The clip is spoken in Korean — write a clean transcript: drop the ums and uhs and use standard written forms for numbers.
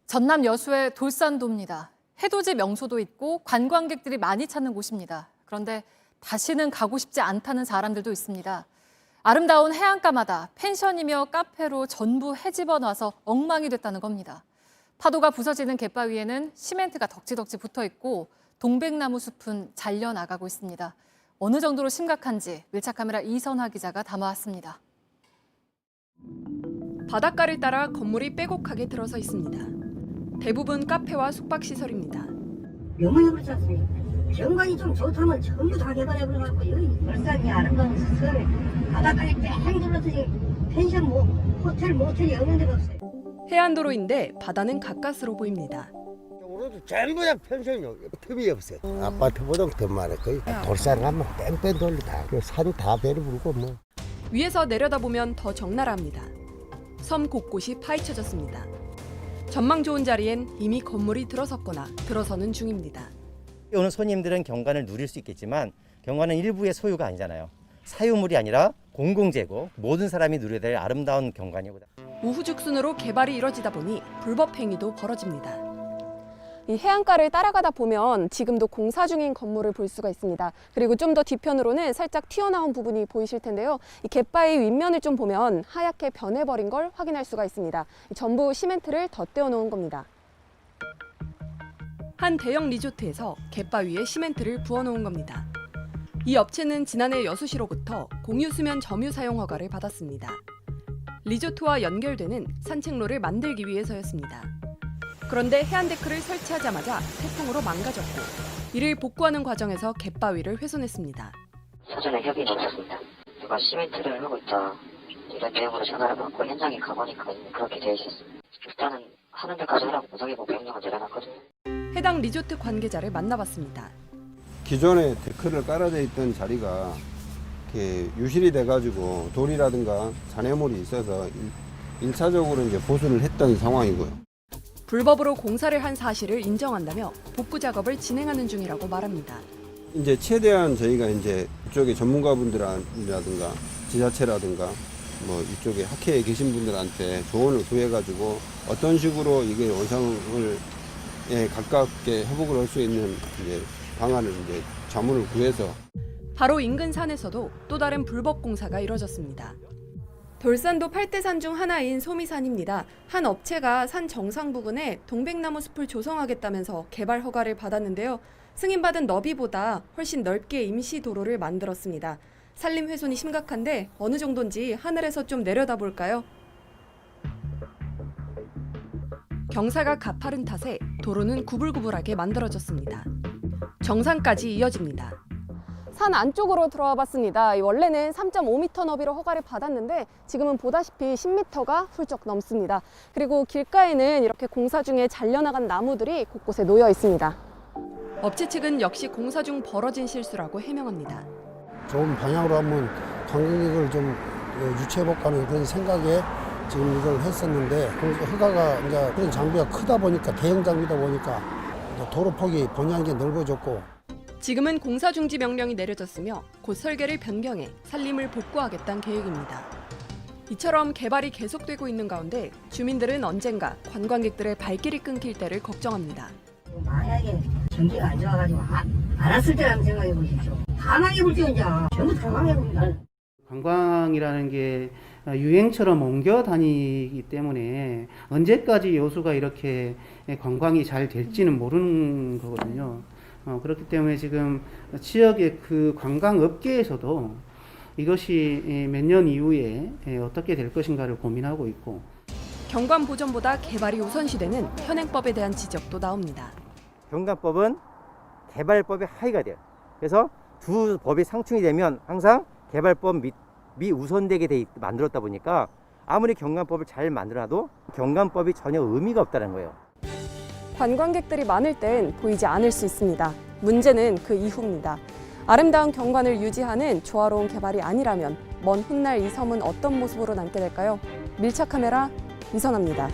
전남 여수의 돌산도입니다. 해돋이 명소도 있고 관광객들이 많이 찾는 곳입니다. 그런데 다시는 가고 싶지 않다는 사람들도 있습니다. 아름다운 해안가마다 펜션이며 카페로 전부 헤집어 놔서 엉망이 됐다는 겁니다. 파도가 부서지는 갯바위에는 시멘트가 덕지덕지 붙어 있고 동백나무 숲은 잘려나가고 있습니다. 어느 정도로 심각한지 밀착카메라 이선화 기자가 담아왔습니다. 바닷가를 따라 건물이 빼곡하게 들어서 있습니다. 대부분 카페와 숙박시설입니다. 너무 그렇지 않습니까? 경관이 좀 좋다면 전부 다 개발해버려갖고 여기 울산이 아름다운 섬에 바닷가에 뺑 둘러서 펜션, 호텔, 모텔이 없는 데가 없어요. 해안도로인데 바다는 가까스로 보입니다. 우리도 전부 다 펜션이요. 틈이 없어요. 아파트보다 더 많아요. 거의 돌산 가면 뺑뺑 돌리다. 산 다 배를 부르고 뭐. 위에서 내려다보면 더 적나라합니다. 섬 곳곳이 파헤쳐졌습니다. 전망 좋은 자리엔 이미 건물이 들어섰거나 들어서는 중입니다. 오는 손님들은 경관을 누릴 수 있겠지만 경관은 일부의 소유가 아니잖아요. 사유물이 아니라 공공재고 모든 사람이 누려야 될 아름다운 경관이고. 우후죽순으로 개발이 이뤄지다 보니 불법 행위도 벌어집니다. 이 해안가를 따라가다 보면 지금도 공사 중인 건물을 볼 수가 있습니다. 그리고 좀 더 뒤편으로는 살짝 튀어나온 부분이 보이실 텐데요. 이 갯바위 윗면을 좀 보면 하얗게 변해버린 걸 확인할 수가 있습니다. 전부 시멘트를 덧대어 놓은 겁니다. 한 대형 리조트에서 갯바위에 시멘트를 부어놓은 겁니다. 이 업체는 지난해 여수시로부터 공유수면 점유 사용 허가를 받았습니다. 리조트와 연결되는 산책로를 만들기 위해서였습니다. 그런데 해안데크를 설치하자마자 태풍으로 망가졌고 이를 복구하는 과정에서 갯바위를 훼손했습니다. 사전에 협의는 없었습니다. 누가 시멘트를 하고 있다 이런 내용으로 전화를 받고 현장에 가보니까 그렇게 되어 있었습니다. 일단은 하는 데까지 하라고 무상이고 명령을 내려놨거든요. 해당 리조트 관계자를 만나봤습니다. 기존에 데크를 깔아져 있던 자리가 이렇게 유실이 돼가지고 돌이라든가 잔해물이 있어서 1차적으로 이제 보수를 했던 상황이고요. 불법으로 공사를 한 사실을 인정한다며 복구 작업을 진행하는 중이라고 말합니다. 이제 최대한 저희가 이제 이쪽에 전문가분들이라든가 지자체라든가 뭐 이쪽에 학회에 계신 분들한테 조언을 구해가지고 어떤 식으로 이게 원상을 가깝게 회복을 할 수 있는 이제 방안을 이제 자문을 구해서. 바로 인근 산에서도 또 다른 불법 공사가 이뤄졌습니다. 돌산도 8대산 중 하나인 소미산입니다. 한 업체가 산 정상 부근에 동백나무 숲을 조성하겠다면서 개발 허가를 받았는데요. 승인받은 너비보다 훨씬 넓게 임시 도로를 만들었습니다. 산림 훼손이 심각한데 어느 정도인지 하늘에서 좀 내려다볼까요? 경사가 가파른 탓에 도로는 구불구불하게 만들어졌습니다. 정상까지 이어집니다. 산 안쪽으로 들어와 봤습니다. 원래는 3.5m 너비로 허가를 받았는데 지금은 보다시피 10m가 훌쩍 넘습니다. 그리고 길가에는 이렇게 공사 중에 잘려나간 나무들이 곳곳에 놓여 있습니다. 업체 측은 역시 공사 중 벌어진 실수라고 해명합니다. 좋은 방향으로 한번 관광객을 좀 유치해볼까 하는 그런 생각에 지금 이걸 했었는데 허가가 이제 그런 장비가 크다 보니까 대형 장비다 보니까 도로 폭이 본의 아니게 넓어졌고. 지금은 공사 중지 명령이 내려졌으며 곧 설계를 변경해 산림을 복구하겠다는 계획입니다. 이처럼 개발이 계속되고 있는 가운데 주민들은 언젠가 관광객들의 발길이 끊길 때를 걱정합니다. 만약에 경기가 안 좋아가지고 알았을 때 한번 생각해 보십시오. 다 망해볼게요 이제. 전부 다 망해봅니다. 관광이라는 게 유행처럼 옮겨 다니기 때문에 언제까지 여수가 이렇게 관광이 잘 될지는 모르는 거거든요. 그렇기 때문에 지금 지역의 그 관광업계에서도 이것이 몇 년 이후에 어떻게 될 것인가를 고민하고 있고. 경관 보전보다 개발이 우선시되는 현행법에 대한 지적도 나옵니다. 경관법은 개발법의 하위가 돼요. 그래서 두 법이 상충이 되면 항상 개발법 미우선되게 만들었다 보니까 아무리 경관법을 잘 만들어도 경관법이 전혀 의미가 없다는 거예요. 관광객들이 많을 땐 보이지 않을 수 있습니다. 문제는 그 이후입니다. 아름다운 경관을 유지하는 조화로운 개발이 아니라면 먼 훗날 이 섬은 어떤 모습으로 남게 될까요? 밀착 카메라 이선화입니다.